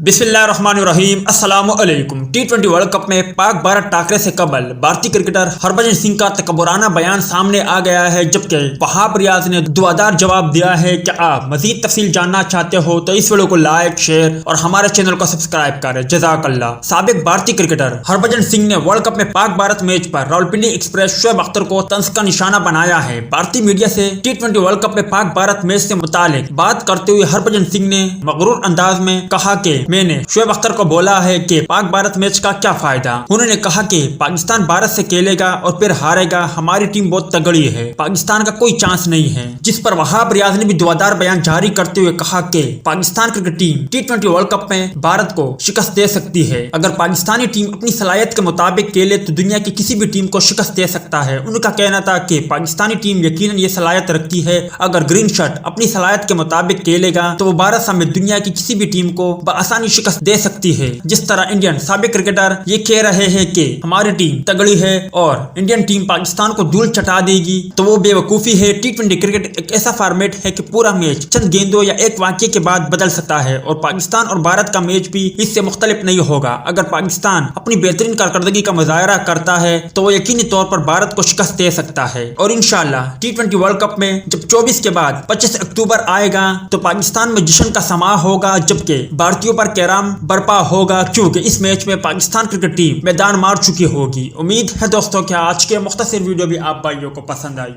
बिस्मिल्लाहिर्रहमानिर्रहीम अस्सलाम वालेकुम। टी20 वर्ल्ड कप में पाक भारत टाकरे से कबल भारतीय क्रिकेटर हरभजन सिंह का तकब्बुराना बयान सामने आ गया है, जबकि वहाब रियाज ने दुआदार जवाब दिया है। क्या आप मजीद तफसील जानना चाहते हो तो इस वीडियो को लाइक, शेयर और हमारे चैनल को सब्सक्राइब करें। जज़ाकल्लाह। साबिक भारतीय क्रिकेटर हरभजन सिंह ने वर्ल्ड कप में पाक भारत मैच पर रावलपिंडी एक्सप्रेस शोएब अख्तर को तंज का निशाना बनाया है। भारतीय मीडिया से टी20 वर्ल्ड कप में पाक भारत मैच से मुतालिक बात करते हुए हरभजन सिंह ने मगरूर अंदाज में कहा कि मैंने शोएब अख्तर को बोला है कि पाक भारत मैच का क्या फायदा। उन्होंने कहा कि पाकिस्तान भारत से खेलेगा और फिर हारेगा, हमारी टीम बहुत तगड़ी है, पाकिस्तान का कोई चांस नहीं है। जिस पर वहाब रियाज ने भी दुआदार बयान जारी करते हुए कहा कि पाकिस्तान क्रिकेट टीम टी20 वर्ल्ड कप में भारत को शिकस्त दे सकती है। अगर पाकिस्तानी टीम अपनी सलाहियत के मुताबिक खेले तो दुनिया की किसी भी टीम को शिकस्त दे सकता है। उनका कहना था कि पाकिस्तानी टीम यकीनन ये सलाहियत रखती है। अगर ग्रीन शर्ट अपनी सलाहियत के मुताबिक खेलेगा तो वो भारत समेत दुनिया की किसी भी टीम को आसानी शिकस्त दे सकती है। जिस तरह इंडियन साबिक क्रिकेटर ये कह रहे हैं कि हमारी टीम तगड़ी है और इंडियन टीम पाकिस्तान को धूल चटा देगी, तो वो बेवकूफी है। टी20 क्रिकेट एक ऐसा फॉर्मेट है कि पूरा मैच चंद गेंदों या एक वाक़ये के बाद बदल सकता है और पाकिस्तान और भारत का मैच भी इससे मुख्तलिफ नहीं होगा। अगर पाकिस्तान अपनी बेहतरीन कारकर्दगी का मुजाहरा करता है तो वो यकीनी तौर पर भारत को शिकस्त दे सकता है। और इंशाअल्लाह टी20 वर्ल्ड कप में जब 24 के बाद 25 अक्टूबर आएगा तो पाकिस्तान में जश्न का समा होगा, जबकि भारतीयों पर कैराम बर्पा होगा, क्योंकि इस मैच में पाकिस्तान क्रिकेट टीम मैदान मार चुकी होगी। उम्मीद है दोस्तों कि आज के मुख्तसर वीडियो भी आप भाइयों को पसंद आई।